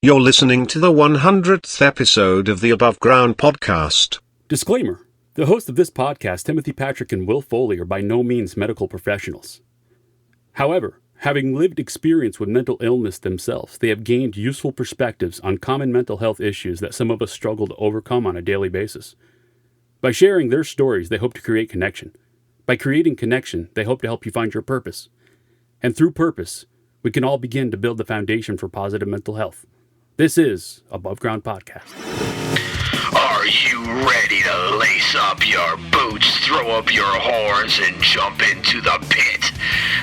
You're listening to the 100th episode of the Above Ground podcast. Disclaimer. The hosts of this podcast, Timothy Patrick and Will Foley, are by no means medical professionals. However, having lived experience with mental illness themselves, they have gained useful perspectives on common mental health issues that some of us struggle to overcome on a daily basis. By sharing their stories, they hope to create connection. By creating connection, they hope to help you find your purpose. And through purpose, we can all begin to build the foundation for positive mental health. This is Above Ground Podcast. Are you ready to lace up your boots, throw up your horns, and jump into the pit?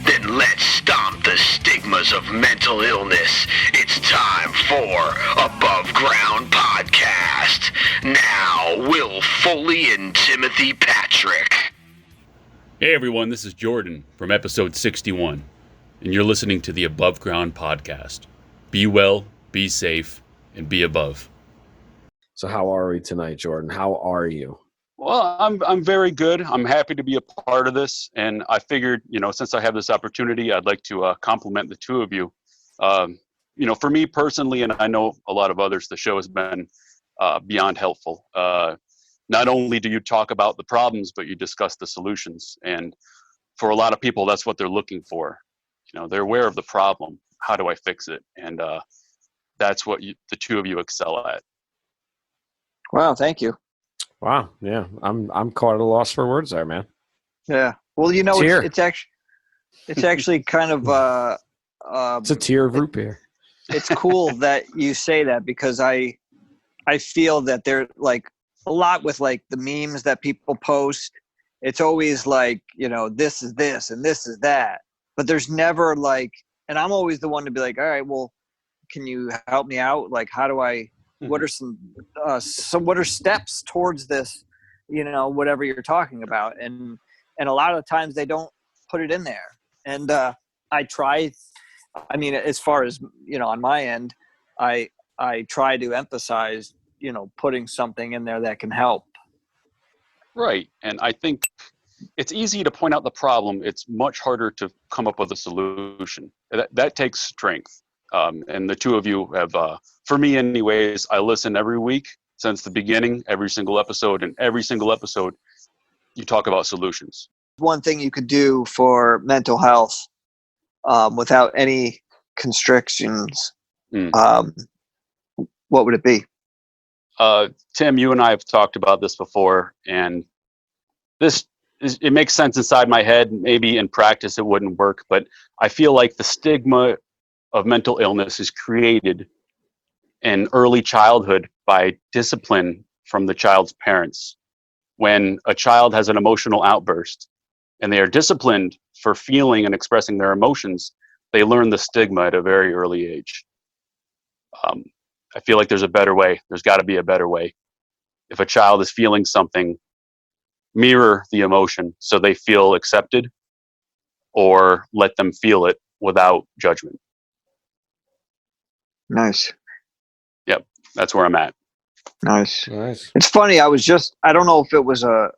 Then let's stomp the stigmas of mental illness. It's time for Above Ground Podcast. Now, Will Foley and Timothy Patrick. Hey everyone, this is Jordan from episode 61, and you're listening to the Above Ground Podcast. Be well, be safe, and be above. So how are we tonight, Jordan? How are you? Well, I'm very good. I'm happy to be a part of this, and I figured, since I have this opportunity, I'd like to compliment the two of you. For me personally, and I know a lot of others, the show has been beyond helpful. Not only do you talk about the problems, but you discuss the solutions. And for a lot of people, that's what they're looking for. They're aware of the problem. How do I fix it? And that's what the two of you excel at. Wow, thank you. Wow, yeah, I'm caught at a loss for words there, man. Yeah, well, it's actually kind of it's a tier of root beer. It's cool that you say that, because I feel that they're like a lot with like the memes that people post. It's always like, this is this and this is that, but there's never like, and I'm always the one to be like, all right, well, can you help me out? Like, how do I? What are what are steps towards this? Whatever you're talking about, and a lot of the times they don't put it in there. And I try. I mean, as far as on my end, I try to emphasize putting something in there that can help. Right, and I think it's easy to point out the problem. It's much harder to come up with a solution. That takes strength. And the two of you have, for me anyways, I listen every week since the beginning, every single episode, and every single episode you talk about solutions. One thing you could do for mental health without any constrictions, what would it be? Tim, you and I have talked about this before, and it makes sense inside my head. Maybe in practice it wouldn't work, but I feel like the stigma of mental illness is created in early childhood by discipline from the child's parents. When a child has an emotional outburst and they are disciplined for feeling and expressing their emotions, they learn the stigma at a very early age. I feel like there's a better way. There's got to be a better way. If a child is feeling something, mirror the emotion so they feel accepted, or let them feel it without judgment. Nice. Yep, that's where I'm at. Nice. It's funny. I don't know if it was I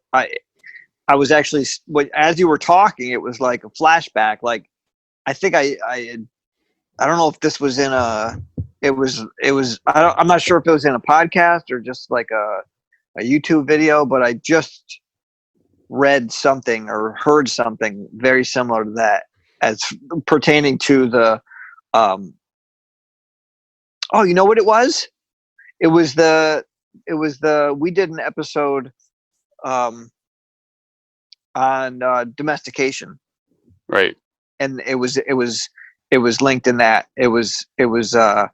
was actually, as you were talking, it was like a flashback. Like, I think I don't know if this was in I'm not sure if it was in a podcast or just like a YouTube video, but I just read something or heard something very similar to that as pertaining to the, oh, you know what it was? We did an episode on domestication. Right. And it was linked in that. It was a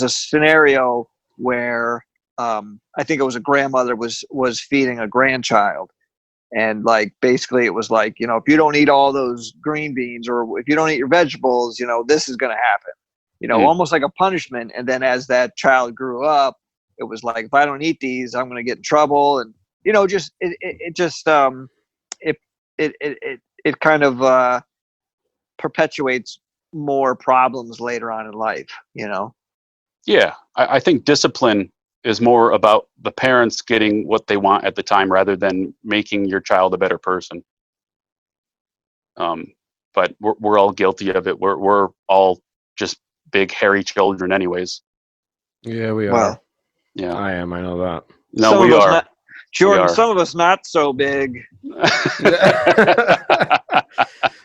scenario where I think it was a grandmother was feeding a grandchild. And like, basically it was like, if you don't eat all those green beans, or if you don't eat your vegetables, this is going to happen. Almost like a punishment. And then as that child grew up, it was like, if I don't eat these, I'm going to get in trouble. And, it kind of perpetuates more problems later on in life, Yeah, I think discipline is more about the parents getting what they want at the time rather than making your child a better person. But we're all guilty of it. We're all just big hairy children anyways. Yeah, we are. Well, Yeah. I am. I know that. No, some we of us are. not, Jordan, are. some of us not so big.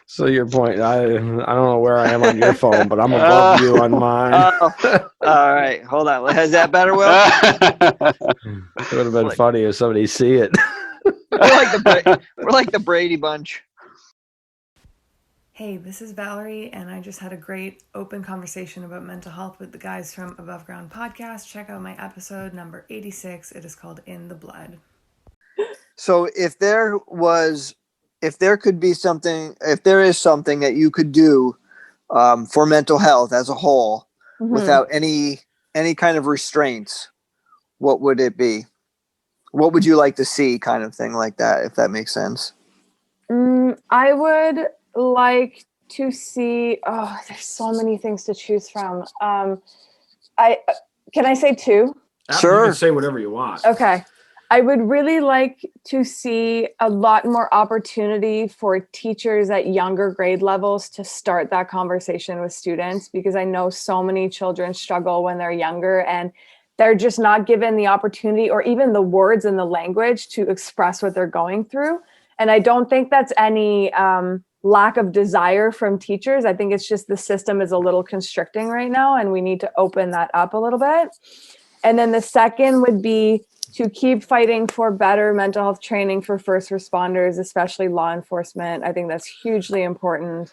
So your point, I don't know where I am on your phone, but I'm above you on mine. Oh, all right. Hold on. Is that better, Will? It would have been funny if somebody see it. We're like the Brady Bunch. Hey, this is Valéry, and I just had a great open conversation about mental health with the guys from Above Ground Podcast. Check out my episode number 86. It is called In the Blood. So if there is something that you could do for mental health as a whole without any kind of restraints, what would it be? What would you like to see, kind of thing like that, if that makes sense? I would like to see, there's so many things to choose from. Can I say two? Sure. You can say whatever you want. Okay. I would really like to see a lot more opportunity for teachers at younger grade levels to start that conversation with students, because I know so many children struggle when they're younger and they're just not given the opportunity or even the words and the language to express what they're going through. And I don't think that's any lack of desire from teachers. I think it's just the system is a little constricting right now, and we need to open that up a little bit. And then the second would be to keep fighting for better mental health training for first responders, especially law enforcement. I think that's hugely important.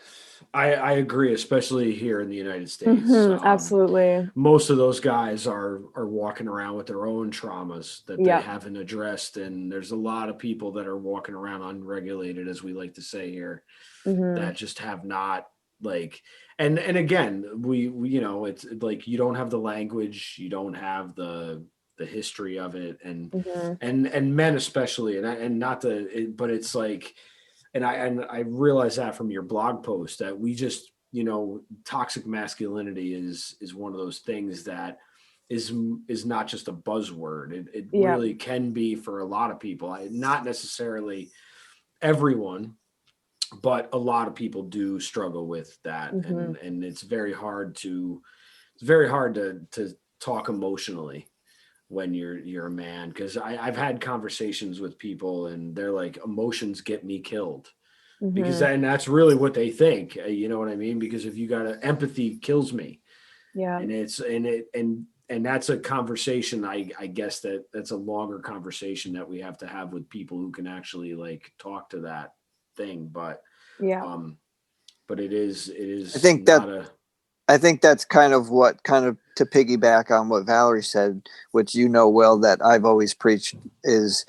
I agree, especially here in the United States. Absolutely. Most of those guys are walking around with their own traumas that they haven't addressed. And there's a lot of people that are walking around unregulated, as we like to say here, that just have not and again, we you know, it's like, you don't have the language, you don't have the history of it, and men especially, but it's like, and I realize that from your blog post that we just, you know, toxic masculinity is one of those things that is not just a buzzword. It really can be for a lot of people. Not necessarily everyone, but a lot of people do struggle with that, and it's very hard to talk emotionally when you're a man, because I've had conversations with people and they're like, emotions get me killed, because that's really what they think, you know what I mean? Because if you got empathy kills me, and that's a conversation. I guess that's a longer conversation that we have to have with people who can actually like talk to that thing, but it is I think that's kind of to piggyback on what Valéry said, which you know well that I've always preached, is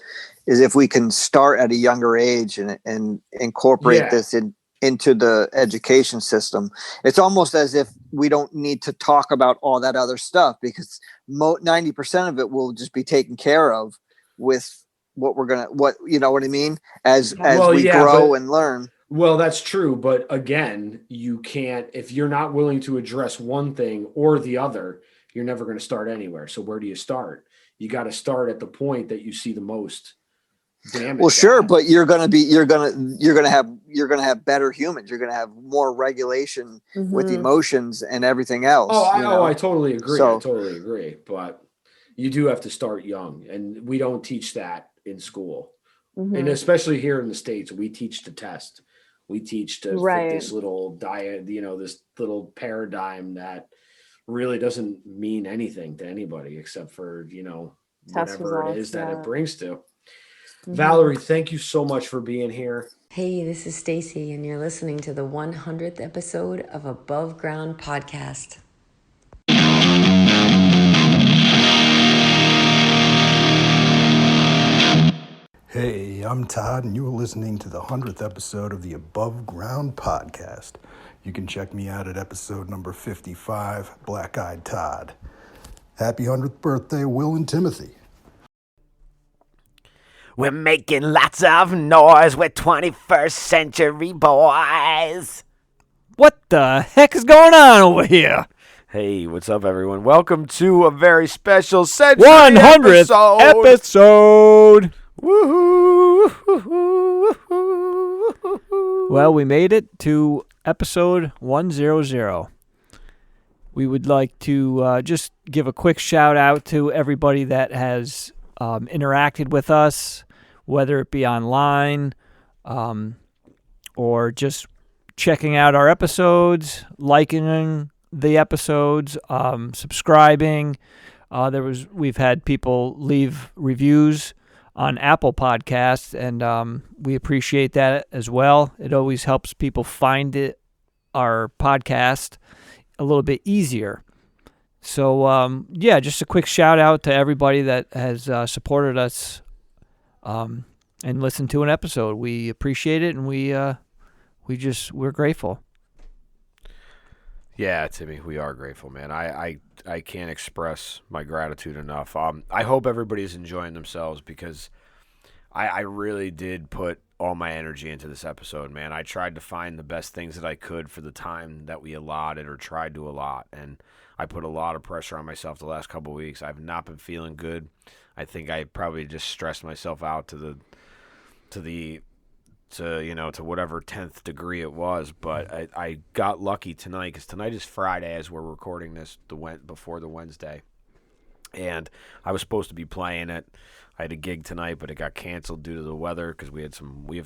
if we can start at a younger age and incorporate this into the education system. It's almost as if we don't need to talk about all that other stuff, because 90% of it will just be taken care of with you know what I mean? As we grow and learn. Well, that's true. But again, you can't, if you're not willing to address one thing or the other, you're never going to start anywhere. So where do you start? You got to start at the point that you see the most damage. Well, sure, but you're going to have better humans. You're going to have more regulation with emotions and everything else. I totally agree. I totally agree. But you do have to start young, and we don't teach that in school. And especially here in the States, we teach to test. We teach to fit this little diet, you know, this little paradigm that really doesn't mean anything to anybody except for, you know, whatever it is that it brings to. Valéry, thank you so much for being here. Hey, this is Stacey, and you're listening to the 100th episode of Above Ground Podcast. Hey, I'm Todd, and you are listening to the 100th episode of the Above Ground Podcast. You can check me out at episode number 55, Black Eyed Todd. Happy 100th birthday, Will and Timothy. We're making lots of noise, we're 21st century boys. What the heck is going on over here? Hey, what's up, everyone? Welcome to a very special century 100th episode. Woohoo! Well, we made it to episode 100. We would like to just give a quick shout out to everybody that has interacted with us, whether it be online or just checking out our episodes, liking the episodes, subscribing. We've had people leave reviews on Apple Podcasts, and we appreciate that as well. It always helps people find our podcast a little bit easier. So, just a quick shout out to everybody that has supported us and listened to an episode. We appreciate it, and we're grateful. Yeah, Timmy, we are grateful, man. I can't express my gratitude enough. I hope everybody's enjoying themselves because I really did put all my energy into this episode, man. I tried to find the best things that I could for the time that we allotted or tried to allot, and I put a lot of pressure on myself the last couple of weeks. I've not been feeling good. I think I probably just stressed myself out to whatever 10th degree it was, but I got lucky tonight because tonight is Friday as we're recording this before the Wednesday, and I was supposed to be playing it. I had a gig tonight, but it got canceled due to the weather because we have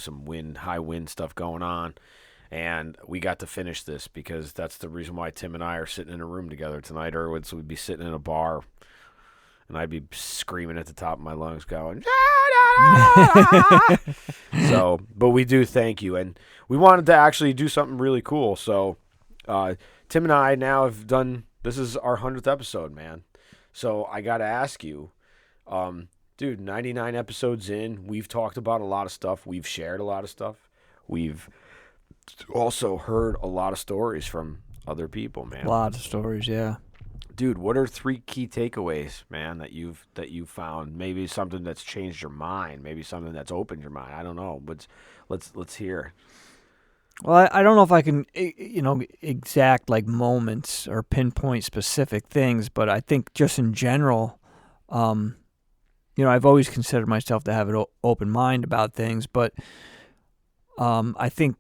some high wind stuff going on, and we got to finish this because that's the reason why Tim and I are sitting in a room together tonight, or we'd be sitting in a bar, and I'd be screaming at the top of my lungs going, So, but we do thank you, and we wanted to actually do something really cool. So, Tim and I now have done. This is our 100th episode, man. So I got to ask you, dude. 99 episodes in, we've talked about a lot of stuff. We've shared a lot of stuff. We've also heard a lot of stories from other people, man. A lot of stories, yeah. Dude, what are 3 key takeaways, man, that you've found? Maybe something that's changed your mind, maybe something that's opened your mind. I don't know, but let's hear. Well, I don't know if I can, exact like moments or pinpoint specific things, but I think just in general, I've always considered myself to have an open mind about things, but I think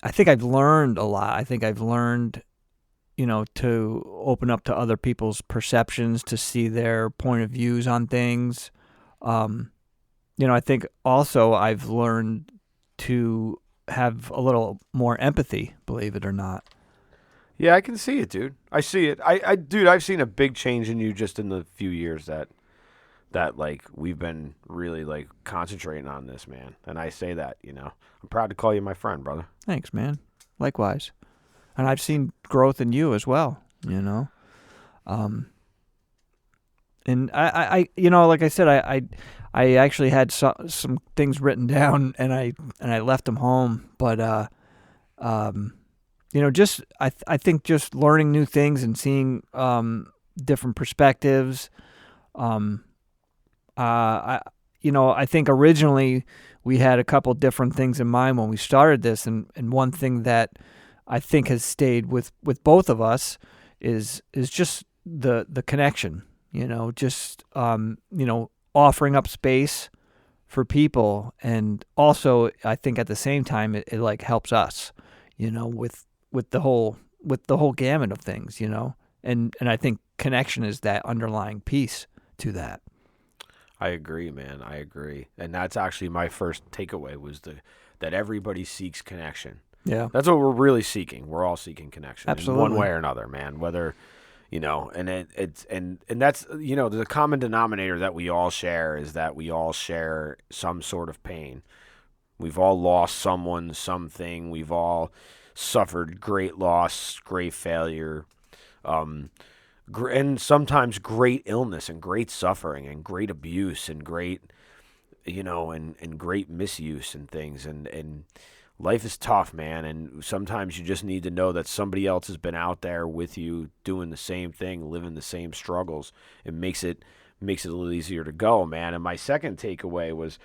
I've learned a lot. I think I've learned to open up to other people's perceptions, to see their point of views on things. I think also I've learned to have a little more empathy, believe it or not. Yeah, I can see it, dude. I see it. Dude, I've seen a big change in you just in the few years that like we've been really like concentrating on this, man. And I say that, I'm proud to call you my friend, brother. Thanks, man. Likewise. And I've seen growth in you as well, And I like I said, I actually had some things written down and I left them home, but just I think just learning new things and seeing different perspectives. I think originally we had a couple different things in mind when we started this, and one thing that I think has stayed with both of us is just the connection, offering up space for people. And also I think at the same time, it like helps us, with the whole gamut of things, and I think connection is that underlying piece to that. I agree, man. I agree. And that's actually my first takeaway was that everybody seeks connection. Yeah. That's what we're really seeking. We're all seeking connection. Absolutely. In one way or another, man. Whether, and it's that's, the common denominator that we all share is that we all share some sort of pain. We've all lost someone, something. We've all suffered great loss, great failure, and sometimes great illness and great suffering and great abuse and great, and great misuse and things. And life is tough, man. And sometimes you just need to know that somebody else has been out there with you doing the same thing, living the same struggles. It makes it a little easier to go, man. And my second takeaway was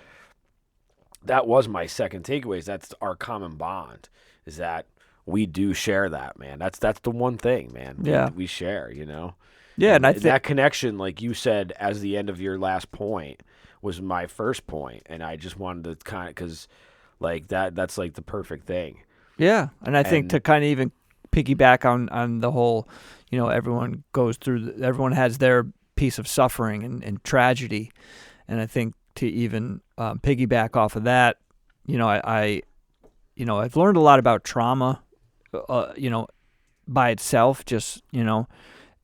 that's our common bond, is that we do share that, man. That's the one thing, man. Yeah. We share, Yeah, and I think that connection, like you said, as the end of your last point, was my first point, and I just wanted to kind of, because like that's like the perfect thing. Yeah, and I think to kind of even piggyback on the whole, everyone goes through, everyone has their piece of suffering and tragedy. And I think to even piggyback off of that, I've learned a lot about trauma, by itself, just,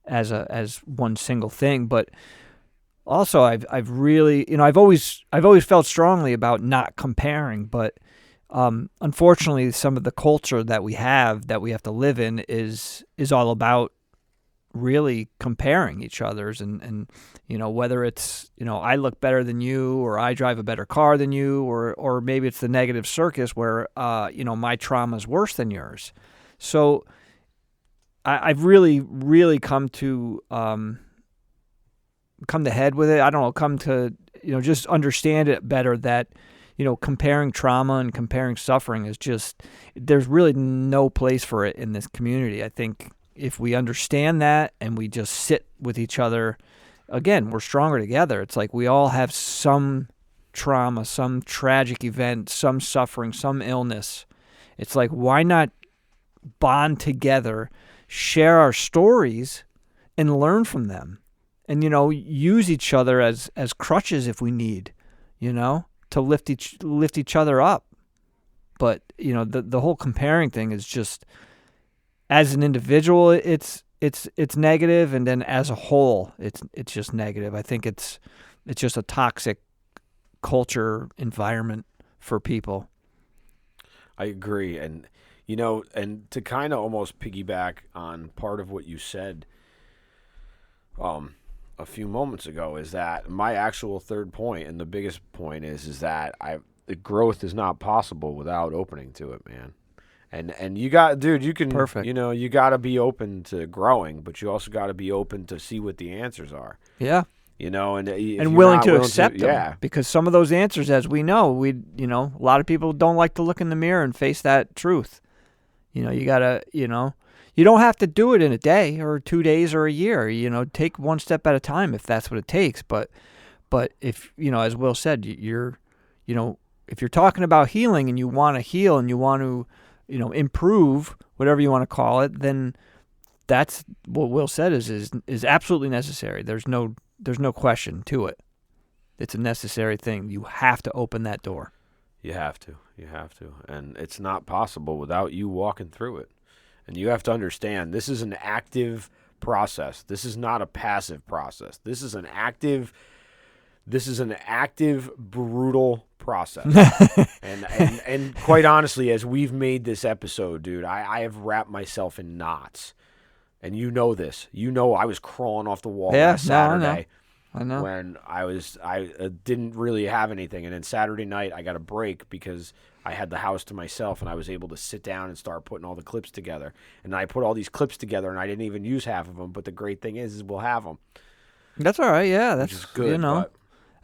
as one single thing. But also I've really, I've always felt strongly about not comparing, but unfortunately some of the culture that we have to live in is all about really comparing each other's and whether it's I look better than you, or I drive a better car than you, or maybe it's the negative circus where my trauma is worse than yours. So I've really come to head with it. I don't know, come to just understand it better, that comparing trauma and comparing suffering is just, there's really no place for it in this community. I think if we understand that and we just sit with each other, again, we're stronger together. It's like we all have some trauma, some tragic event, some suffering, some illness. It's like, why not bond together, share our stories, and learn from them? And, use each other as crutches if we need, to lift each other up. But, the whole comparing thing is just, as an individual, it's negative, and then as a whole, it's just negative. I think it's just a toxic culture environment for people. I agree, and and to kind of almost piggyback on part of what you said, a few moments ago, is that my actual third point, and the biggest point is that the growth is not possible without opening to it, man. And you got, dude, you can, Perfect. You got to be open to growing, but you also got to be open to see what the answers are. Yeah. And willing to accept them. Yeah. Because some of those answers, as we know, a lot of people don't like to look in the mirror and face that truth. You gotta, you don't have to do it in a day or 2 days or a year. Take one step at a time if that's what it takes. But if, as Will said, if you're talking about healing and you want to heal and you want to, improve, whatever you want to call it, then that's what Will said is absolutely necessary. There's no question to it. It's a necessary thing. You have to open that door. You have to. And it's not possible without you walking through it. And you have to understand, this is an active process. This is not a passive process. This is an active, brutal process. and quite honestly, as we've made this episode, dude, I have wrapped myself in knots. And you know this. I was crawling off the wall last Saturday. I know. When I didn't really have anything. And then Saturday night, I got a break because I had the house to myself, and I was able to sit down and start putting all the clips together. And I put all these clips together, and I didn't even use half of them. But the great thing is we'll have them. That's all right. Yeah, that's which is good.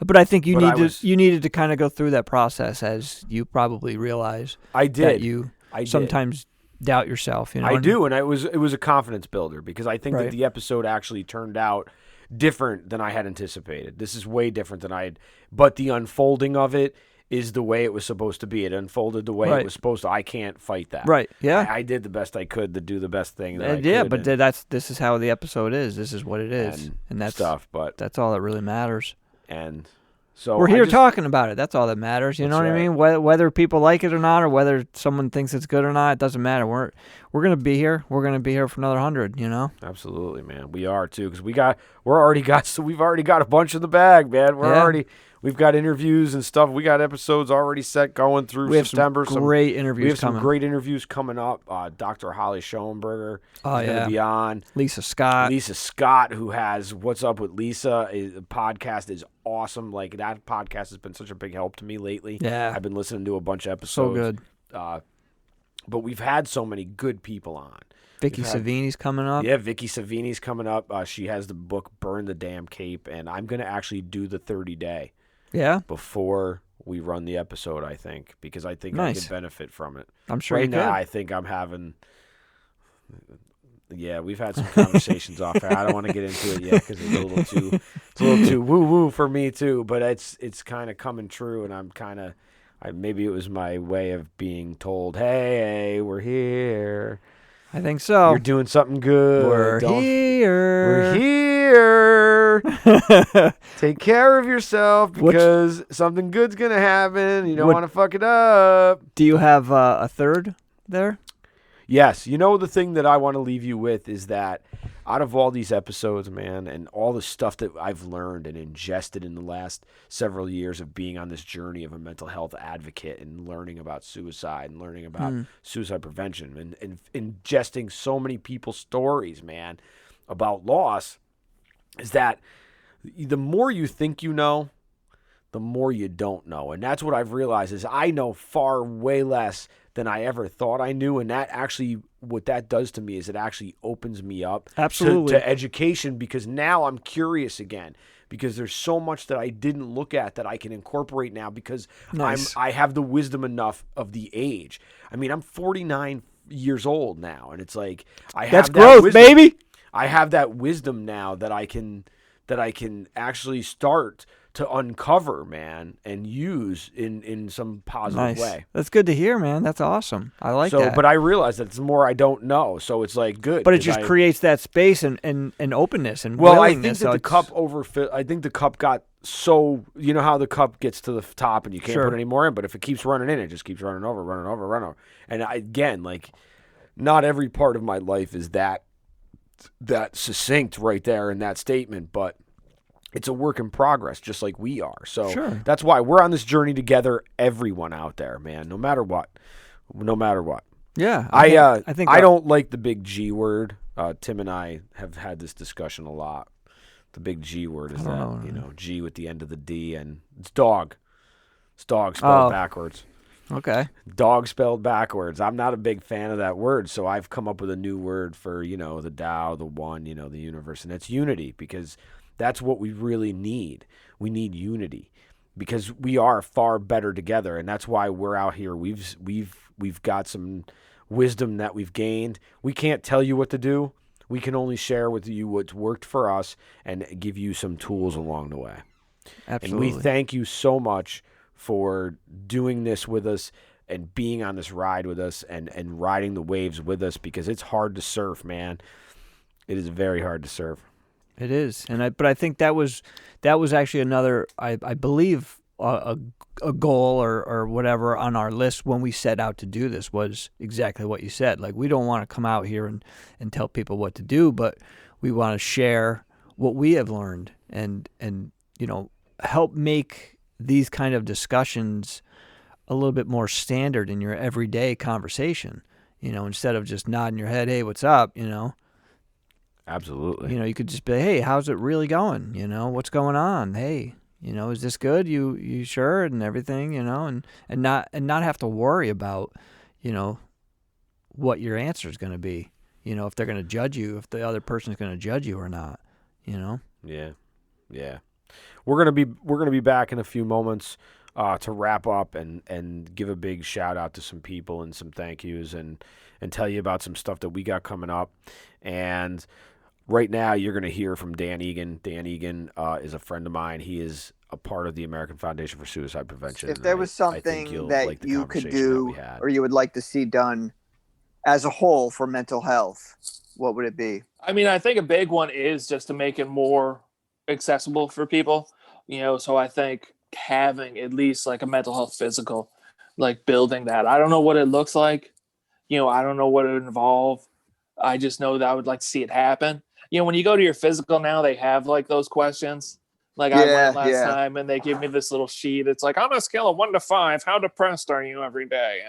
But I think you needed to kind of go through that process, as you probably realize. I did. That I sometimes doubt yourself. I do, and it was a confidence builder, because I think that the episode actually turned out different than I had anticipated. This is way different than but the unfolding of it is the way it was supposed to be. It unfolded the way it was supposed to. I can't fight that. Right. Yeah. I did the best I could to do the best thing that I could. But this is how the episode is. This is what it is. And that's stuff, but that's all that really matters. And so we're here talking about it. That's all that matters. You know what I mean? Whether people like it or not, or whether someone thinks it's good or not, it doesn't matter. We're gonna be here. We're gonna be here for another 100. Absolutely, man. We are too, because we've already got a bunch in the bag, man. We've got interviews and stuff. We got episodes already set going through September. Some great interviews. We have some great interviews coming up. Dr. Holly Schoenberger is going to be on. Lisa Scott, who has What's Up with Lisa. The podcast is awesome. Like, that podcast has been such a big help to me lately. Yeah. I've been listening to a bunch of episodes. So good. But we've had so many good people on. Vicky Savini's coming up. Yeah, Vicky Savini's coming up. She has the book Burn the Damn Cape, and I'm going to actually do the 30-day. Yeah. Before we run the episode, I think, because I think I could benefit from it. I'm sure right you now, could. I think I'm having. Yeah, we've had some conversations off air. I don't want to get into it yet because it's a little too woo woo for me too. But it's kind of coming true, and I'm kind of. Maybe it was my way of being told, "Hey, we're here." I think so. You're doing something good. We're here. We're here. Take care of yourself because something good's going to happen. You don't want to fuck it up. Do you have a third there? Yes. You know, the thing that I want to leave you with is that out of all these episodes, man, and all the stuff that I've learned and ingested in the last several years of being on this journey of a mental health advocate and learning about suicide and learning about suicide prevention and ingesting so many people's stories, man, about loss, is that the more you think you know, the more you don't know. And that's what I've realized is I know far way less than I ever thought I knew. And that actually, what that does to me is it actually opens me up to education, because now I'm curious again, because there's so much that I didn't look at that I can incorporate now because I have the wisdom enough of the age. I mean, I'm 49 years old now, and it's like I have that's that growth, wisdom. baby. I have that wisdom now that I can actually start to uncover, man, and use in some positive way. That's good to hear, man. That's awesome. I like that. But I realize that it's more I don't know, so it's like good. But it just creates that space and openness and willingness. I think that I think the cup got so, you know how the cup gets to the top and you can't put any more in, but if it keeps running in, it just keeps running over. And again, like, not every part of my life is that succinct right there in that statement, but it's a work in progress, just like we are. So that's why we're on this journey together, everyone out there, man, no matter what. Yeah. I think I don't like the big G word. Tim and I have had this discussion a lot. The big G word is G with the end of the D, and it's dog. It's dog spelled backwards. Okay. Dog spelled backwards. I'm not a big fan of that word, so I've come up with a new word for, the Tao, the one, the universe, and it's unity, because that's what we really need. We need unity because we are far better together, and that's why we're out here. We've got some wisdom that we've gained. We can't tell you what to do. We can only share with you what's worked for us and give you some tools along the way. Absolutely. And we thank you so much for doing this with us and being on this ride with us and riding the waves with us, because it's hard to surf, man. It is very hard to surf. It is, but I think that was actually another, I believe, a goal or whatever on our list when we set out to do this was exactly what you said. Like, we don't want to come out here and tell people what to do, but we want to share what we have learned and help make these kind of discussions a little bit more standard in your everyday conversation. Instead of just nodding your head, hey, what's up? Absolutely. You could just be, hey, how's it really going? What's going on? Hey, is this good? You sure? And everything, and not have to worry about, what your answer is going to be, if they're going to judge you, if the other person is going to judge you or not, Yeah. Yeah. We're going to be back in a few moments to wrap up and give a big shout out to some people and some thank yous and tell you about some stuff that we got coming up. And right now, you're going to hear from Dan Egan. Dan Egan is a friend of mine. He is a part of the American Foundation for Suicide Prevention. If there was something that you could do or you would like to see done as a whole for mental health, what would it be? I mean, I think a big one is just to make it more accessible for people. So I think having at least like a mental health physical, like building that. I don't know what it looks like. I don't know what it would involve. I just know that I would like to see it happen. When you go to your physical now, they have like those questions. Like I went last time and they give me this little sheet. It's like, on a scale of 1 to 5, how depressed are you every day?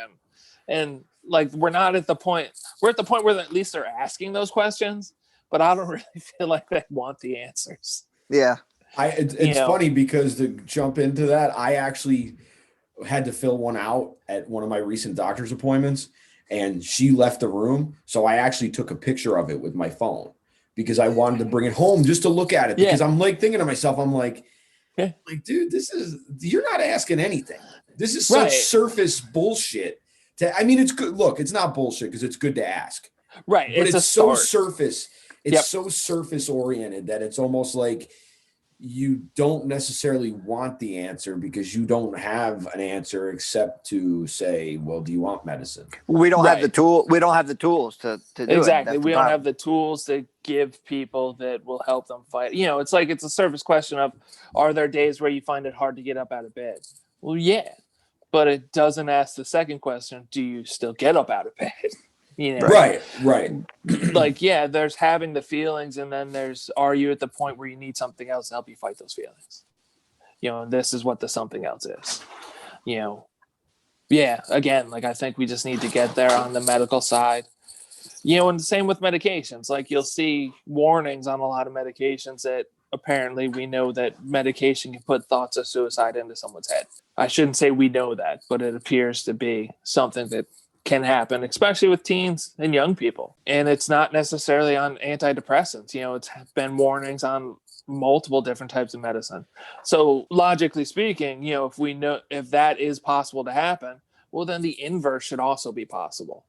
And like, we're at the point where at least they're asking those questions, but I don't really feel like they want the answers. Yeah. It's funny because to jump into that, I actually had to fill one out at one of my recent doctor's appointments, and she left the room. So I actually took a picture of it with my phone because I wanted to bring it home just to look at it, because I'm like thinking to myself, I'm like, dude, you're not asking anything. This is such surface bullshit. It's good. Look, it's not bullshit because it's good to ask. Right. But it's so surface. It's so surface oriented that it's almost like you don't necessarily want the answer because you don't have an answer except to say, well, do you want medicine? We don't have the tool. We don't have the tools to do it. Exactly. We don't have the tools to give people that will help them fight. You know, it's like, it's a surface question of, are there days where you find it hard to get up out of bed? Well, yeah, but it doesn't ask the second question. Do you still get up out of bed? You know? Right. Like, yeah, there's having the feelings, and then there's, are you at the point where you need something else to help you fight those feelings? You know, and this is what the something else is. You know, yeah, again, like, I think we just need to get there on the medical side. You know, and the same with medications. Like, you'll see warnings on a lot of medications that apparently we know that medication can put thoughts of suicide into someone's head. I shouldn't say we know that, but it appears to be something that can happen, especially with teens and young people. And it's not necessarily on antidepressants. You know, it's been warnings on multiple different types of medicine. So logically speaking, you know, if we know, if that is possible to happen, well, then the inverse should also be possible.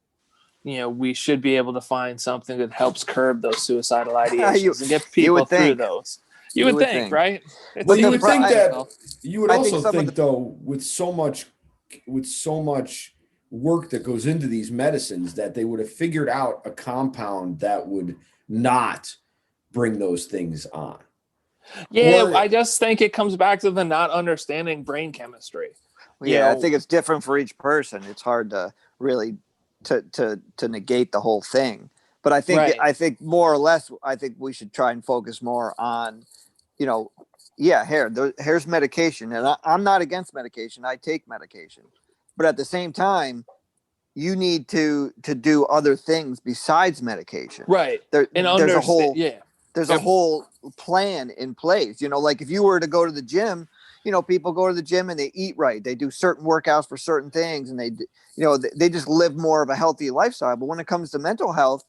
You know, we should be able to find something that helps curb those suicidal ideations and get people through those. You would think, right? Well, you would think that. You would also think, though, with so much work that goes into these medicines, that they would have figured out a compound that would not bring those things on. Yeah, I just think it comes back to the not understanding brain chemistry. Yeah, I think it's different for each person. It's hard to really to negate the whole thing. But I think more or less, I think we should try and focus more on, you know, here's medication, and I'm not against medication. I take medication. But at the same time, you need to do other things besides medication. Right. There's a whole plan in place. You know, like if you were to go to the gym, you know, people go to the gym and they eat right. They do certain workouts for certain things, and they just live more of a healthy lifestyle. But when it comes to mental health,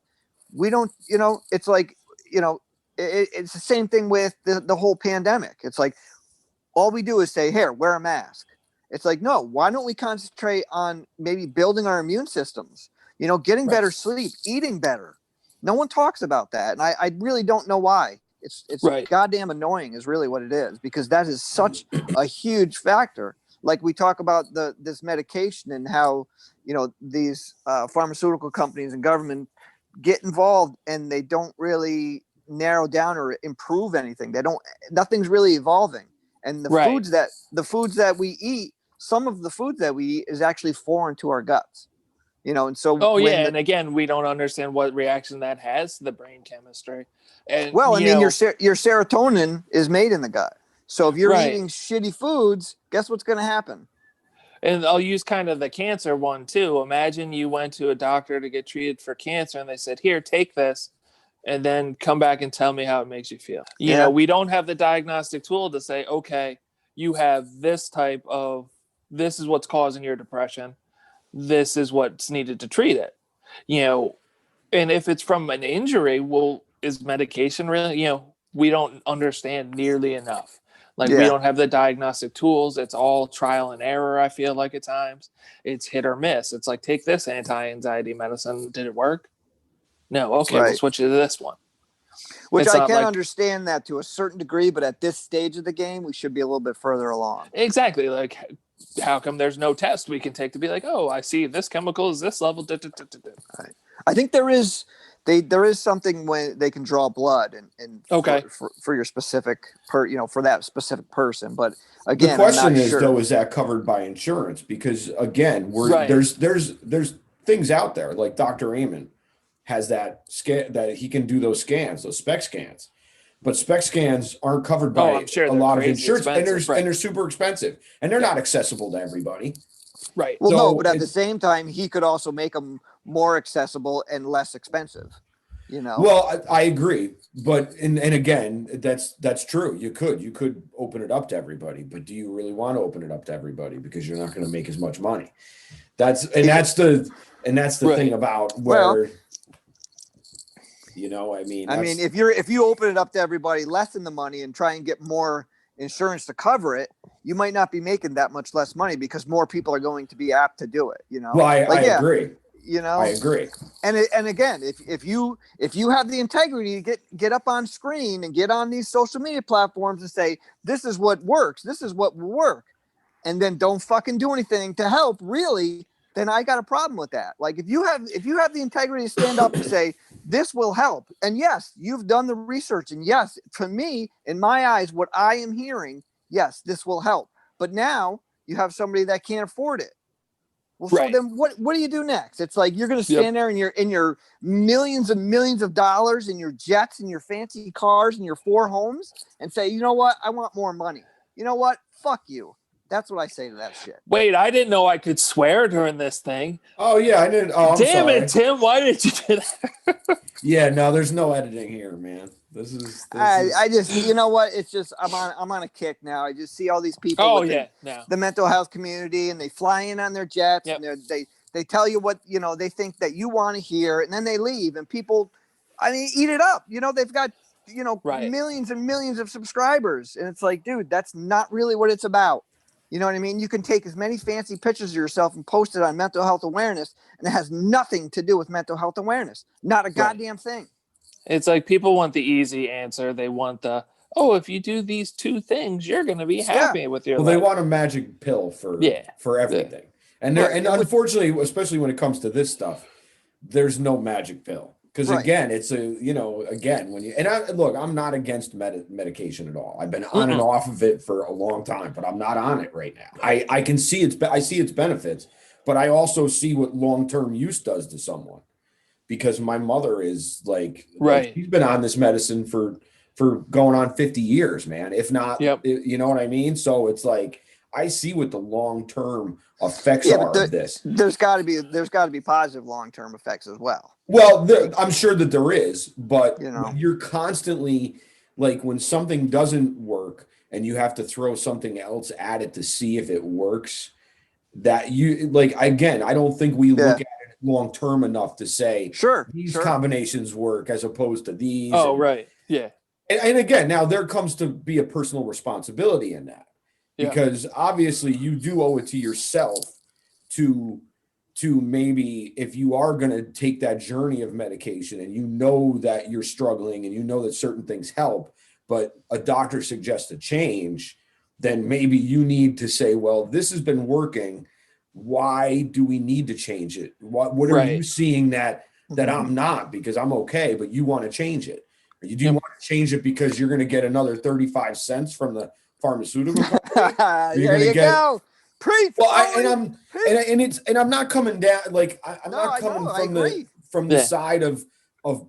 we don't, you know, it's like, you know, it's the same thing with the whole pandemic. It's like, all we do is say, here, wear a mask. It's like, no, why don't we concentrate on maybe building our immune systems, you know, getting better sleep, eating better. No one talks about that. And I really don't know why. It's goddamn annoying is really what it is, because that is such a huge factor. Like we talk about this medication and how, you know, these pharmaceutical companies and government get involved and they don't really narrow down or improve anything. Nothing's really evolving. And the foods that we eat, some of the foods that we eat is actually foreign to our guts, you know? And so, and again, we don't understand what reaction that has to the brain chemistry. And well, I mean, your serotonin is made in the gut. So if you're eating shitty foods, guess what's going to happen? And I'll use kind of the cancer one too. Imagine you went to a doctor to get treated for cancer and they said, here, take this, and then come back and tell me how it makes you feel. You know, we don't have the diagnostic tool to say, okay, you have this is what's causing your depression. This is what's needed to treat it. You know, and if it's from an injury, well, is medication really, you know, we don't understand nearly enough. Like we don't have the diagnostic tools. It's all trial and error. I feel like at times it's hit or miss. It's like, take this anti-anxiety medicine. Did it work? No. Okay. We'll switch you to this one. Which I can understand that to a certain degree, but at this stage of the game, we should be a little bit further along. Exactly. Like, how come there's no test we can take to be like, oh, I see this chemical is this level. Right. I think there is something when they can draw blood and for your specific for that specific person. But again, the question is though, is that covered by insurance? Because again, there's things out there like Dr. Egan has that he can do those scans, those SPECT scans. But SPECT scans aren't covered by a lot of insurance, and they're super expensive, and they're not accessible to everybody. Right. Well, no, but at the same time, he could also make them more accessible and less expensive. You know. Well, I agree, but and again, that's true. You could open it up to everybody, but do you really want to open it up to everybody because you're not going to make as much money? That's the thing about where. Well, you know, I mean, if you open it up to everybody, lessen the money and try and get more insurance to cover it, you might not be making that much less money because more people are going to be apt to do it. You know, well, I agree. I agree. And again, if you have the integrity to get up on screen and get on these social media platforms and say, this is what works, this is what will work, and then don't fucking do anything to help, really, then I got a problem with that. Like if you have the integrity to stand up and say, this will help, and yes, you've done the research, and yes, for me, in my eyes, what I am hearing, yes, this will help. But now you have somebody that can't afford it. Well, so then what do you do next? It's like you're going to stand there in your millions and millions of dollars in your jets and your fancy cars and your 4 homes and say, you know what? I want more money. You know what? Fuck you. That's what I say to that shit. Wait, I didn't know I could swear during this thing. Oh, yeah, I didn't. Oh, Damn it, Tim. Why did you do that? Yeah, no, there's no editing here, man. This is I just, you know what? It's just I'm on a kick now. I just see all these people the mental health community, and they fly in on their jets, and they tell you what, you know, they think that you want to hear, and then they leave, and people, I mean, eat it up. You know, they've got, you know, millions and millions of subscribers, and it's like, dude, that's not really what it's about. You know what I mean? You can take as many fancy pictures of yourself and post it on mental health awareness, and it has nothing to do with mental health awareness. Not a goddamn thing. It's like people want the easy answer. They want the, if you do these 2 things, you're going to be happy with your life. They want a magic pill for everything. And and unfortunately, especially when it comes to this stuff, there's no magic pill. Because again, it's when you, I'm not against medication at all. I've been on and off of it for a long time, but I'm not on it right now. I can see I see its benefits, but I also see what long-term use does to someone. Because my mother is like she's been on this medicine for going on 50 years, man. If not, you know what I mean? So it's like, I see what the long-term effects are of this. There's got to be positive long-term effects as well. Well, I'm sure that there is, but when you're constantly, like, when something doesn't work and you have to throw something else at it to see if it works, that you, like, again, I don't think we look at long term enough to say these combinations work as opposed to these. And again, now there comes to be a personal responsibility in that, because obviously you do owe it to yourself to maybe, if you are going to take that journey of medication and you know that you're struggling and you know that certain things help, but a doctor suggests a change, then maybe you need to say, well, this has been working. Why do we need to change it? What are you seeing that I'm not, because I'm okay, but you want to change it? Or do you want to change it because you're going to get another 35 cents from the pharmaceutical company? There you go. Preach. Well, I'm not coming down, like, I'm not coming from the side of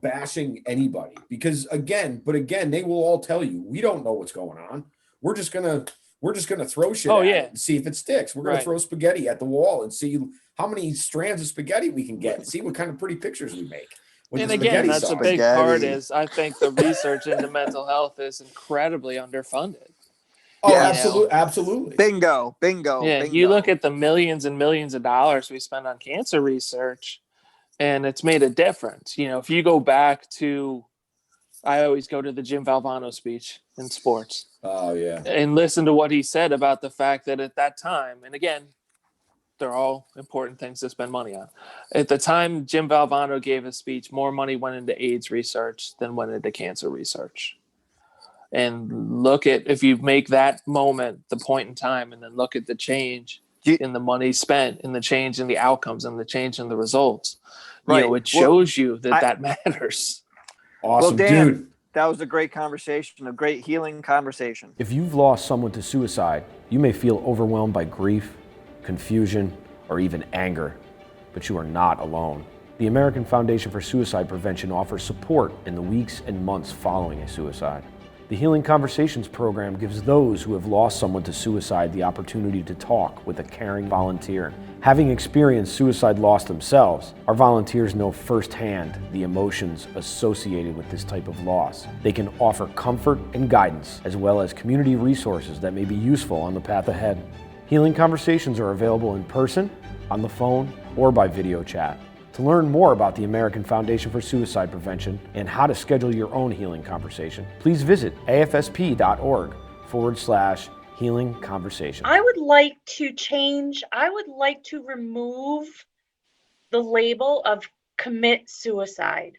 bashing anybody, because again, they will all tell you, we don't know what's going on. We're just gonna throw shit at it and see if it sticks. We're gonna throw spaghetti at the wall and see how many strands of spaghetti we can get and see what kind of pretty pictures we make. And again, that's a big part is, I think the research into mental health is incredibly underfunded. Oh, absolutely. Bingo. Yeah, bingo. You look at the millions and millions of dollars we spend on cancer research, and it's made a difference. You know, if you go back to, I always go to the Jim Valvano speech in sports. Oh, yeah. And listen to what he said about the fact that at that time, and again, they're all important things to spend money on. At the time Jim Valvano gave his speech, more money went into AIDS research than went into cancer research. And look at, if you make that moment the point in time, and then look at the change in the money spent, and the change in the outcomes, and the change in the results, you know, it shows you that matters. Awesome, well, Dan, dude. That was a great conversation, a great healing conversation. If you've lost someone to suicide, you may feel overwhelmed by grief, confusion, or even anger, but you are not alone. The American Foundation for Suicide Prevention offers support in the weeks and months following a suicide. The Healing Conversations program gives those who have lost someone to suicide the opportunity to talk with a caring volunteer. Having experienced suicide loss themselves, our volunteers know firsthand the emotions associated with this type of loss. They can offer comfort and guidance, as well as community resources that may be useful on the path ahead. Healing Conversations are available in person, on the phone, or by video chat. To learn more about the American Foundation for Suicide Prevention and how to schedule your own healing conversation, please visit afsp.org/healing conversation. I would like to change, I would like to remove the label of commit suicide.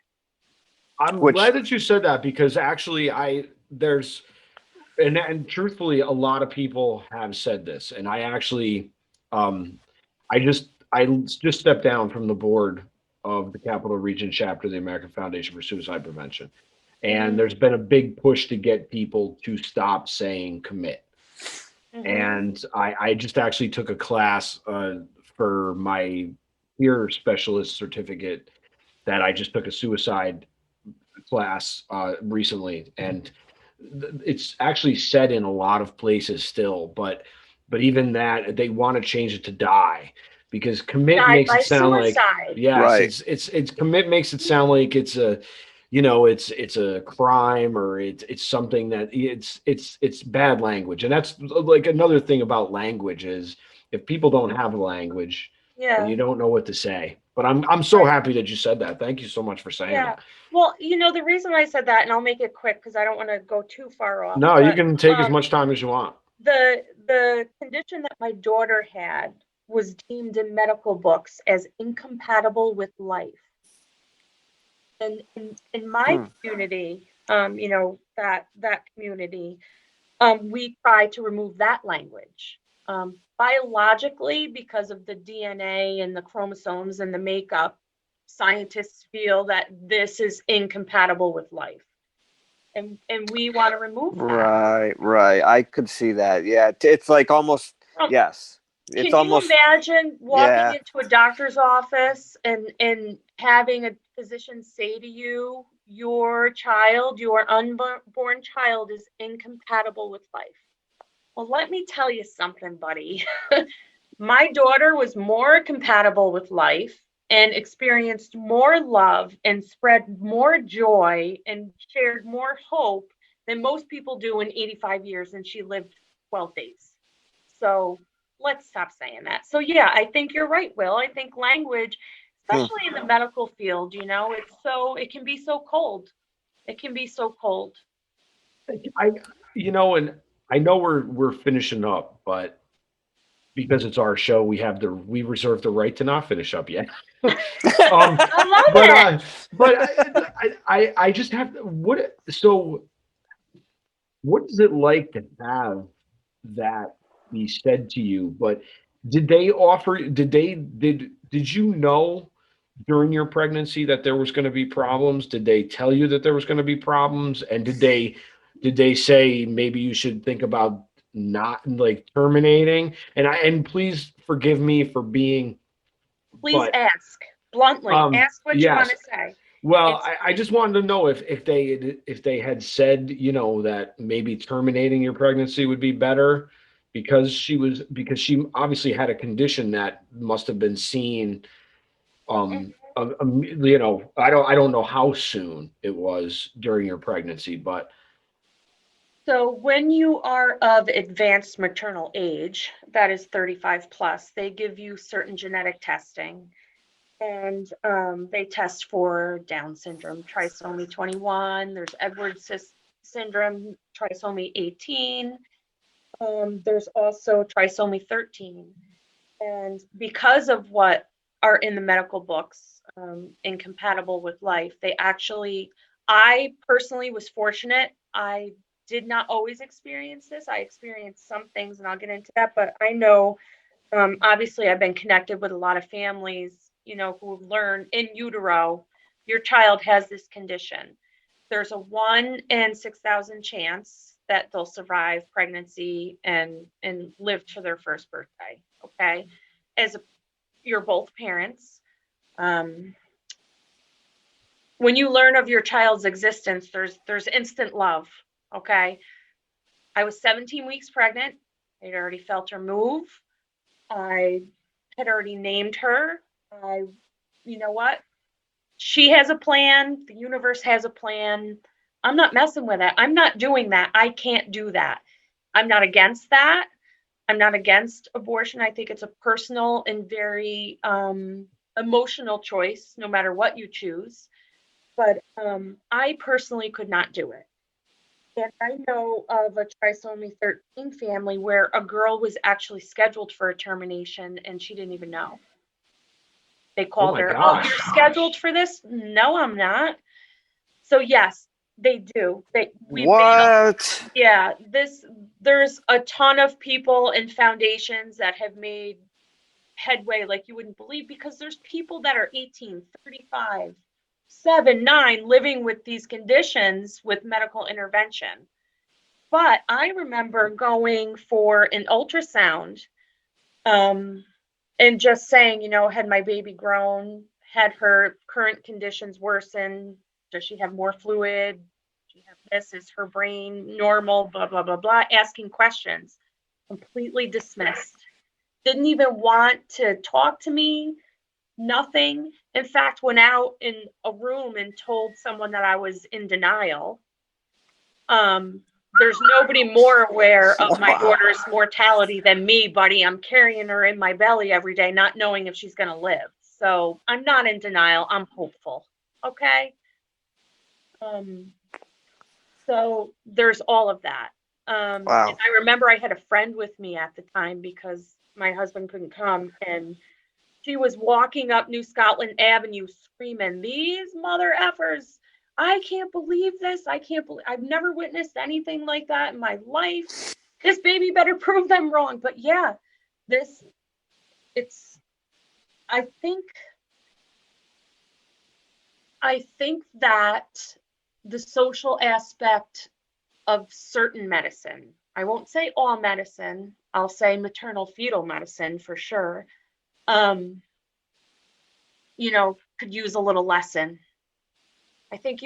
I'm glad that you said that, because actually there's and truthfully, a lot of people have said this, and I actually I just stepped down from the board of the Capital Region chapter of the American Foundation for Suicide Prevention. And there's been a big push to get people to stop saying commit. And I just actually took a class for my peer specialist certificate, that I just took a suicide class recently. And it's actually said in a lot of places still, but even that, they want to change it to die, because commit makes it sound suicide. like, yes, right. It's commit makes it sound like it's a, it's a crime, or it's something that it's bad language. And that's like another thing about language is, if people don't have a language, then you don't know what to say. But I'm so happy that you said that. Thank you so much for saying that. Well, the reason I said that, and I'll make it quick because I don't want to go too far off. No, you can take as much time as you want. The condition that my daughter had was deemed in medical books as incompatible with life. And in my community, that community, we try to remove that language. Biologically, because of the DNA and the chromosomes and the makeup, scientists feel that this is incompatible with life. And we want to remove that. Right. I could see that. Yeah, it's like almost, yes. It's Can you imagine walking into a doctor's office and having a physician say to you, your unborn child is incompatible with life? Well, let me tell you something, buddy. My daughter was more compatible with life and experienced more love and spread more joy and shared more hope than most people do in 85 years, and she lived 12 days. So let's stop saying that. So yeah, I think you're right, Will. I think language, especially in the medical field, it can be so cold. It can be so cold. And I know we're finishing up, but because it's our show, we reserve the right to not finish up yet. I love it. But I just have what is it like to have that be said to you? But did you know during your pregnancy that there was going to be problems? Did they tell you that there was going to be problems? And did they say maybe you should think about not like terminating? And please forgive me for being. Please ask bluntly. Ask what you want to say. Well, I just wanted to know if they had said, that maybe terminating your pregnancy would be better, because she obviously had a condition that must have been seen. I don't know how soon it was during your pregnancy, but. So when you are of advanced maternal age, that is 35 plus, they give you certain genetic testing. And they test for Down syndrome, trisomy 21. There's Edwards syndrome, trisomy 18. There's also trisomy 13. And because of what are in the medical books, incompatible with life, I personally was fortunate. I did not always experience this. I experienced some things, and I'll get into that. But I know, obviously, I've been connected with a lot of families, who learn in utero, your child has this condition. There's a 1 in 6,000 chance that they'll survive pregnancy and live to their first birthday. Okay. You're both parents. When you learn of your child's existence, there's instant love. Okay. I was 17 weeks pregnant. I'd already felt her move. I had already named her. You know what? She has a plan. The universe has a plan. I'm not messing with it. I'm not doing that. I can't do that. I'm not against that. I'm not against abortion. I think it's a personal and very emotional choice, no matter what you choose. But I personally could not do it. And I know of a trisomy 13 family where a girl was actually scheduled for a termination and she didn't even know. They called her, gosh. "Oh, you're scheduled for this?" "No, I'm not." So yes, they do. What? There's a ton of people and foundations that have made headway like you wouldn't believe, because there's people that are 18, 35, 7, 9 living with these conditions with medical intervention. But I remember going for an ultrasound, and just saying, had my baby grown? Had her current conditions worsened? Does she have more fluid? Does she have this? Is her brain normal? Blah, blah, blah, blah. Asking questions. Completely dismissed. Didn't even want to talk to me. Nothing. In fact, went out in a room and told someone that I was in denial. There's nobody more aware of my daughter's mortality than me, buddy. I'm carrying her in my belly every day, not knowing if she's going to live. So I'm not in denial. I'm hopeful. Okay. So there's all of that. Wow. And I remember I had a friend with me at the time because my husband couldn't come, and she was walking up New Scotland Avenue screaming, "These mother effers. I can't believe this. I've never witnessed anything like that in my life. This baby better prove them wrong." But yeah, I think that the social aspect of certain medicine, I won't say all medicine, I'll say maternal fetal medicine for sure, could use a little lesson. I think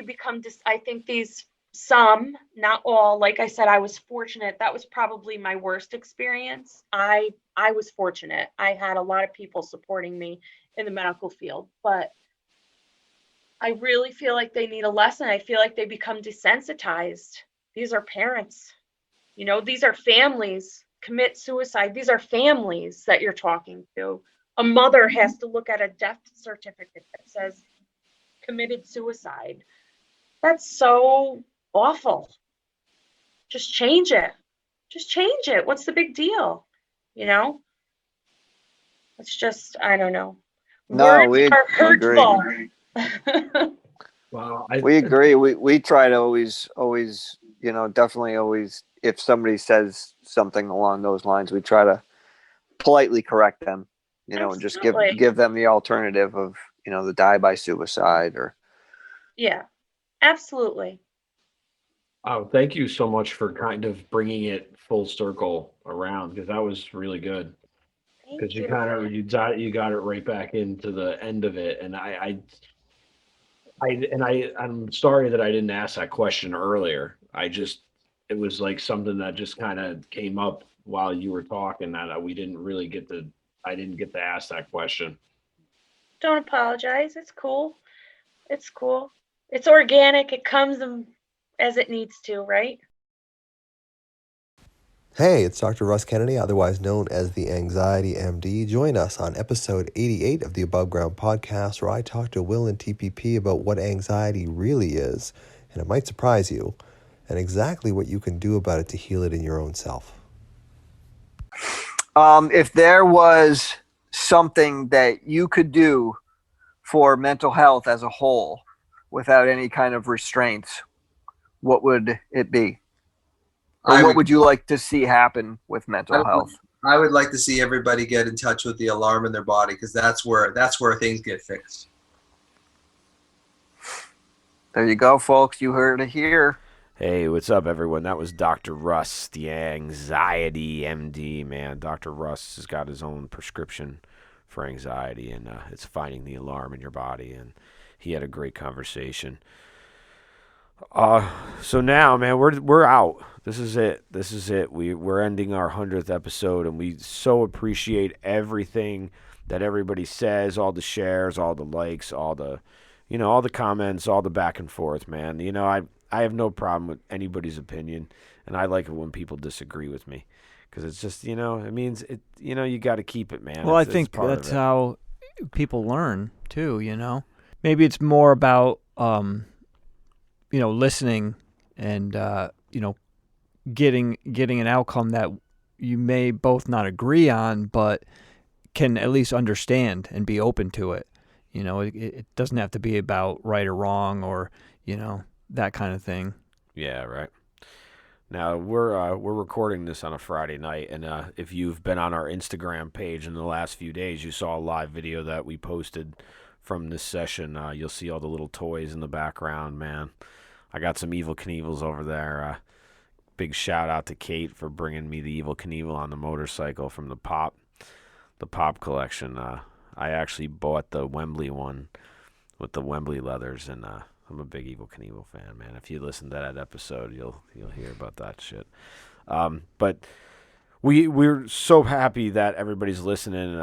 some, not all, like I said, I was fortunate. That was probably my worst experience. I was fortunate. I had a lot of people supporting me in the medical field, but I really feel like they need a lesson. I feel like they become desensitized. These are parents, these are families commit suicide. These are families that you're talking to. A mother has to look at a death certificate that says committed suicide. That's so awful. Just change it. What's the big deal? It's just, I don't know. No, Words are hurtful. Wow. We agree. We try to always, definitely always, if somebody says something along those lines, we try to politely correct them, and just give them the alternative of, the die by suicide or. Yeah, absolutely. Oh, thank you so much for kind of bringing it full circle around, because that was really good. Because you got it right back into the end of it, and I'm sorry that I didn't ask that question earlier. It was like something that just kind of came up while you were talking that I didn't get to ask that question. Don't apologize. It's cool. It's organic. It comes as it needs to, right? Hey, it's Dr. Russ Kennedy, otherwise known as the Anxiety MD. Join us on episode 88 of the Above Ground podcast, where I talk to Will and TPP about what anxiety really is, and it might surprise you, and exactly what you can do about it to heal it in your own self. If there was something that you could do for mental health as a whole without any kind of restraints, what would it be? Or what would you like to see happen with mental health? I would like to see everybody get in touch with the alarm in their body, because that's where things get fixed. There you go, folks. You heard it here. Hey, what's up, everyone? That was Dr. Russ, the Anxiety MD, man. Dr. Russ has got his own prescription for anxiety, and it's finding the alarm in your body, and he had a great conversation. So now, man, we're out. This is it. We're ending our 100th episode, and we so appreciate everything that everybody says, all the shares, all the likes, all the comments, all the back and forth, man. I have no problem with anybody's opinion, and I like it when people disagree with me, because it's just, it means it. You got to keep it, man. Well, I think that's how people learn too. Maybe it's more about listening and getting an outcome that you may both not agree on, but can at least understand and be open to it. You know, it doesn't have to be about right or wrong or, you know, that kind of thing. Yeah, right. Now, we're recording this on a Friday night, and if you've been on our Instagram page in the last few days, you saw a live video that we posted from this session. You'll see all the little toys in the background, man. I got some Evil Knievels over there. Big shout out to Kate for bringing me the Evil Knievel on the motorcycle from the Pop collection. I actually bought the Wembley one with the Wembley leathers, and I'm a big Evil Knievel fan, man. If you listen to that episode, you'll hear about that shit. But we're so happy that everybody's listening.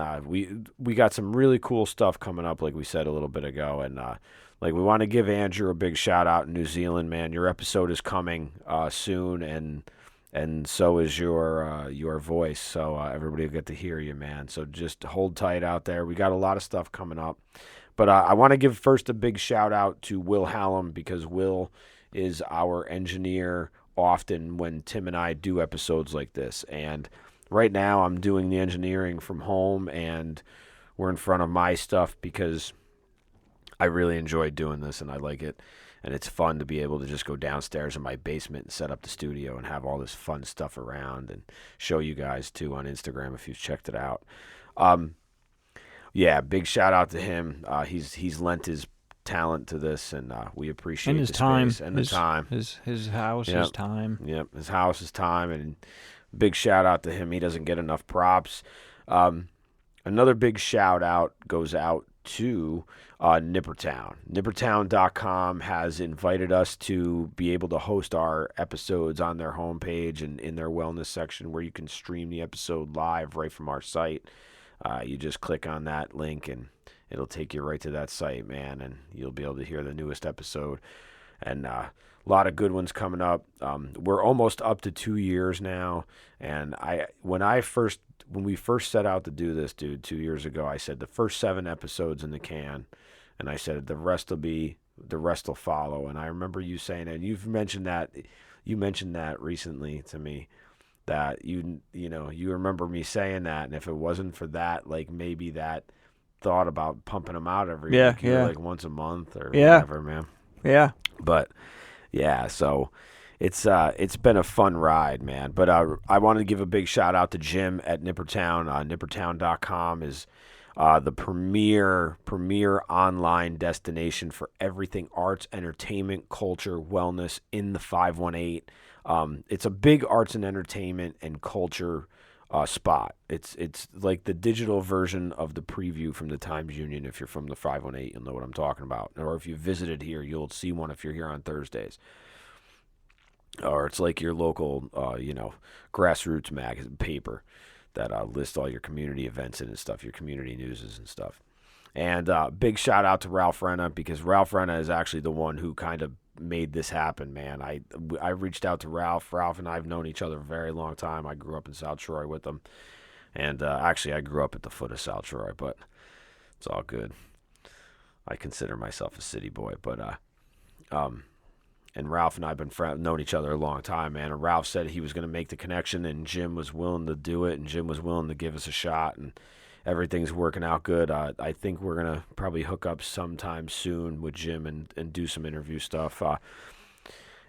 We got some really cool stuff coming up, like we said a little bit ago, and like we want to give Andrew a big shout out in New Zealand, man. Your episode is coming soon, and so is your voice. So everybody will get to hear you, man. So just hold tight out there. We got a lot of stuff coming up. But I want to give first a big shout out to Will Hallam, because Will is our engineer often when Tim and I do episodes like this. And right now I'm doing the engineering from home, and we're in front of my stuff because I really enjoy doing this and I like it. And it's fun to be able to just go downstairs in my basement and set up the studio and have all this fun stuff around and show you guys too on Instagram if you've checked it out. Yeah, big shout out to him. He's lent his talent to this, and we appreciate and his the time space and the time. His house, Yep. his time. Yep, his house, his time, and big shout out to him. He doesn't get enough props. Another big shout out goes out to Nippertown. Nippertown.com has invited us to be able to host our episodes on their homepage and in their wellness section, where you can stream the episode live right from our site. You just click on that link and it'll take you right to that site, man, and you'll be able to hear the newest episode. And a lot of good ones coming up. We're almost up to 2 years now, and when we first set out to do this, dude, 2 years ago, I said the first 7 episodes in the can, and I said the rest will follow. And I remember you saying, and you mentioned that recently to me, that you remember me saying that, and if it wasn't for that, like maybe that thought about pumping them out every week, like once a month or whatever, man. Yeah. But yeah, so it's been a fun ride, man. But I wanted to give a big shout out to Jim at Nippertown. Nippertown.com is the premier online destination for everything arts, entertainment, culture, wellness in the 518. It's a big arts and entertainment and culture spot. It's like the digital version of the preview from the Times Union. If you're from the 518, you'll know what I'm talking about. Or if you visited here, you'll see one if you're here on Thursdays. Or it's like your local, grassroots magazine paper that lists all your community events and stuff, your community newses and stuff. And big shout out to Ralph Renna, because Ralph Renna is actually the one who kind of made this happen, man. I reached out to Ralph. Ralph and I have known each other a very long time. I grew up in South Troy with him. And actually, I grew up at the foot of South Troy, but it's all good. I consider myself a city boy, but and Ralph and I have been known each other a long time, man. And Ralph said he was going to make the connection, and Jim was willing to do it, and Jim was willing to give us a shot, and everything's working out good. I think we're going to probably hook up sometime soon with Jim and do some interview stuff.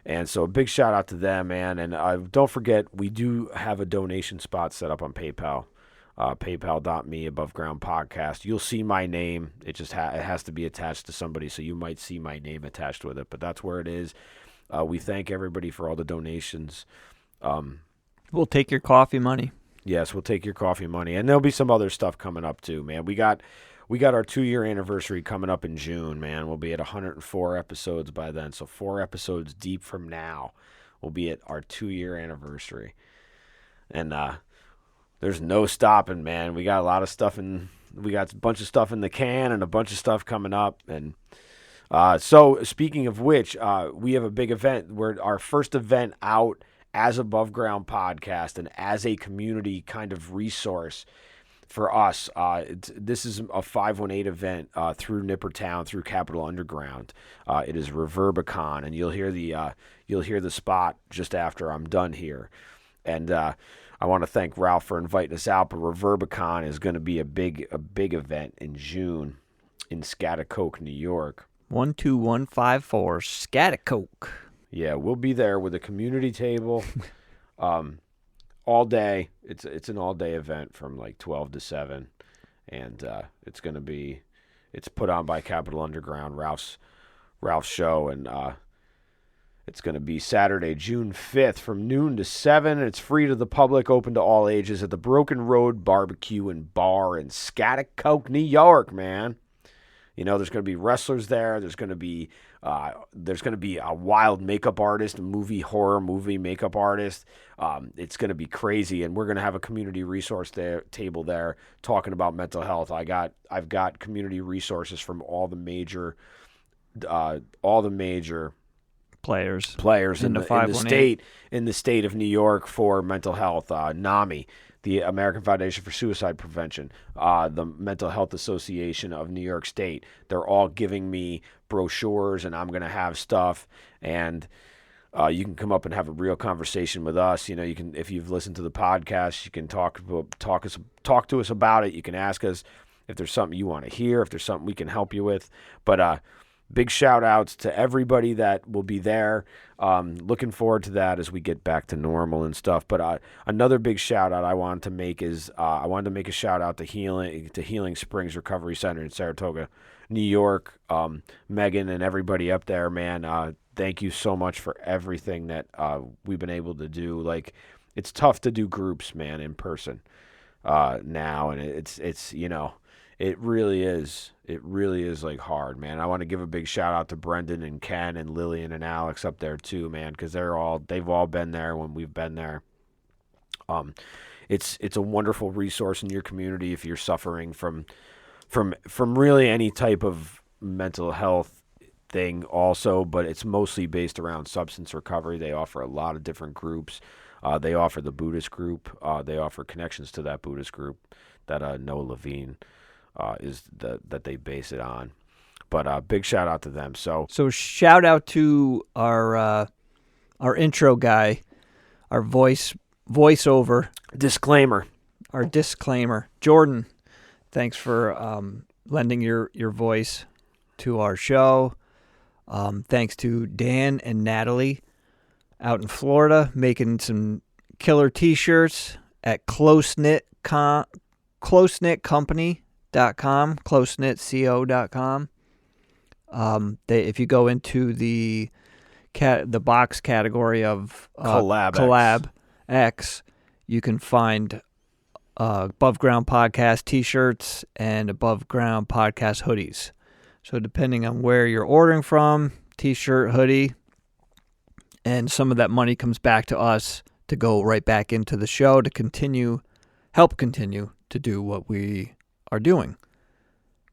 And so a big shout out to them, man. And don't forget, we do have a donation spot set up on PayPal. PayPal.me Above Ground Podcast. You'll see my name. It just it has to be attached to somebody, so you might see my name attached with it. But that's where it is. We thank everybody for all the donations. We'll take your coffee money. Yes, we'll take your coffee money. And there'll be some other stuff coming up too, man. We got our 2-year anniversary coming up in June, man. We'll be at 104 episodes by then. So 4 episodes deep from now, we'll be at our 2-year anniversary. And there's no stopping, man. We got a lot of stuff we got a bunch of stuff in the can and a bunch of stuff coming up. And so speaking of which, we have a big event. We're our first event out as Above Ground Podcast and as a community kind of resource for us. This is a 518 event through Nippertown, through Capital Underground. It is Reverbicon, and you'll hear the spot just after I'm done here. And I want to thank Ralph for inviting us out. But Reverbicon is going to be a big event in June. in Scotticoke, New York. 12154 Scotticoke. Yeah, we'll be there with a community table, all day. It's an all day event from like 12 to 7, and it's put on by Capital Underground, Ralph's show, and it's going to be Saturday, June 5th from noon to 7. It's free to the public, open to all ages at the Broken Road Barbecue and Bar in Scotticoke, New York, man. You know, there's going to be wrestlers there. There's going to be a wild makeup artist, a horror movie makeup artist. It's going to be crazy, and we're going to have a community resource table there talking about mental health. I've got community resources from all the major players in the state of New York for mental health. NAMI, the American Foundation for Suicide Prevention, the Mental Health Association of New York State. They're all giving me brochures, and I'm going to have stuff, and you can come up and have a real conversation with us. You know, you can, if you've listened to the podcast, you can talk to us about it. You can ask us if there's something you want to hear, if there's something we can help you with. But big shout outs to everybody that will be there. Looking forward to that as we get back to normal and stuff. But another big shout out I wanted to make is I wanted to make a shout out to Healing Springs Recovery Center in Saratoga, New York. Megan and everybody up there, man. Thank you so much for everything that we've been able to do. Like, it's tough to do groups, man, in person now, and it's you know. It really is. It really is like hard, man. I want to give a big shout out to Brendan and Ken and Lillian and Alex up there too, man, because they've all been there when we've been there. It's a wonderful resource in your community if you're suffering from really any type of mental health thing also, but it's mostly based around substance recovery. They offer a lot of different groups. They offer the Buddhist group. They offer connections to that Buddhist group that Noah Levine is that they base it on. But big shout out to them. So shout out to our intro guy, our voiceover disclaimer. Our disclaimer, Jordan. Thanks for lending your voice to our show. Thanks to Dan and Natalie out in Florida making some killer T-shirts at closeknitcompany.com, closeknitco.com. If you go into the box category of Collab X, you can find Above Ground Podcast T-shirts and Above Ground Podcast hoodies. So depending on where you're ordering from, T-shirt, hoodie, and some of that money comes back to us to go right back into the show to help continue to do what we are doing.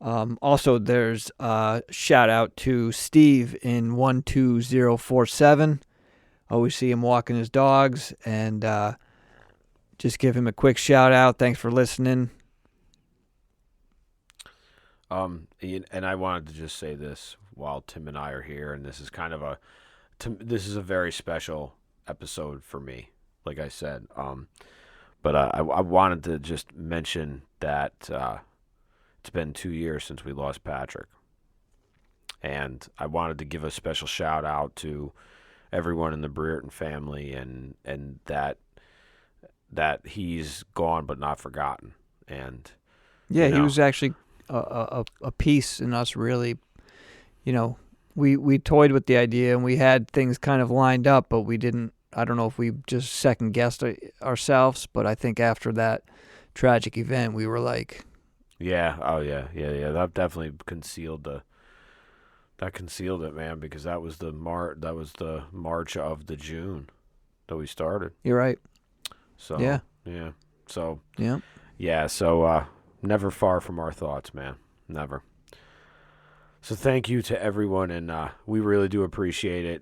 Also, there's a shout out to Steve in 12047. Always see him walking his dogs, and just give him a quick shout out. Thanks for listening. And I wanted to just say this while Tim and I are here, and this is this is a very special episode for me, like I said. But I wanted to just mention that it's been 2 years since we lost Patrick. And I wanted to give a special shout out to everyone in the Brereton family and that he's gone but not forgotten. And yeah, he was actually a piece in us really, we toyed with the idea and we had things kind of lined up, but we didn't. I don't know if we just second guessed ourselves, but I think after that tragic event, we were like, yeah, oh yeah. That definitely concealed it, man, because that was the March of the June that we started. You're right. So yeah. So yeah. So never far from our thoughts, man. Never. So thank you to everyone, and we really do appreciate it.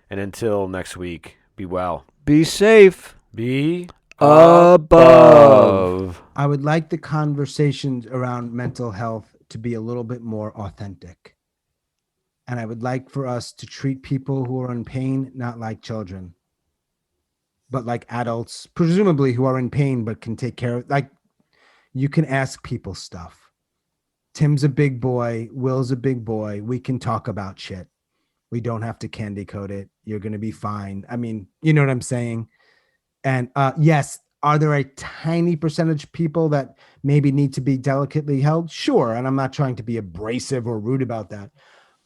And until next week, be well. Be safe. Be above. I would like the conversations around mental health to be a little bit more authentic. And I would like for us to treat people who are in pain not like children, but like adults, presumably who are in pain but can take care of. Like, you can ask people stuff. Tim's a big boy. Will's a big boy. We can talk about shit. We don't have to candy coat it. You're going to be fine. I mean, you know what I'm saying? And yes, are there a tiny percentage of people that maybe need to be delicately held? Sure. And I'm not trying to be abrasive or rude about that.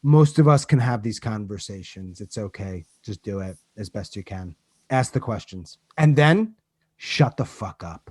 Most of us can have these conversations. It's okay. Just do it as best you can. Ask the questions. And then shut the fuck up.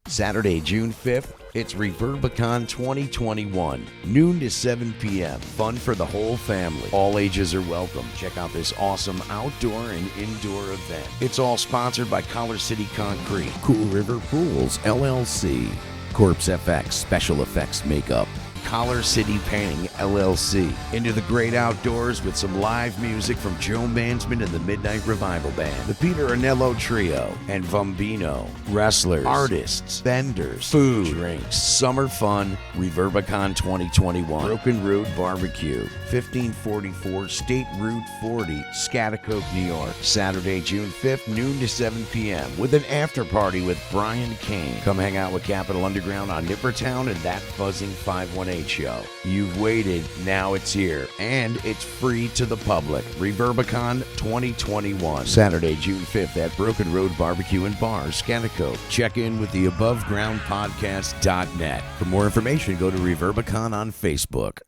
Saturday, June 5th, it's Reverbicon 2021, noon to 7 p.m. Fun for the whole family. All ages are welcome. Check out this awesome outdoor and indoor event. It's all sponsored by Collar City Concrete, Cool River Pools, LLC, Corpse FX, Special Effects Makeup, Collar City Painting, LLC. Into the great outdoors with some live music from Joe Mansman and the Midnight Revival Band, the Peter Anello Trio, and Vumbino. Wrestlers, artists, vendors, food, drinks, summer fun. Reverbicon 2021. Broken Road Barbecue, 1544 State Route 40, Schaghticoke, New York. Saturday, June 5th, noon to 7 p.m. with an after party with Brian Kane. Come hang out with Capital Underground on Nippertown and That Buzzing 518 show. You've waited, now it's here, and it's free to the public. Reverbicon 2021, Saturday, June 5th at Broken Road Barbecue and Bar, Schaghticoke. Check in with the AboveGroundPodcast.net. For more information, go to Reverbicon on Facebook.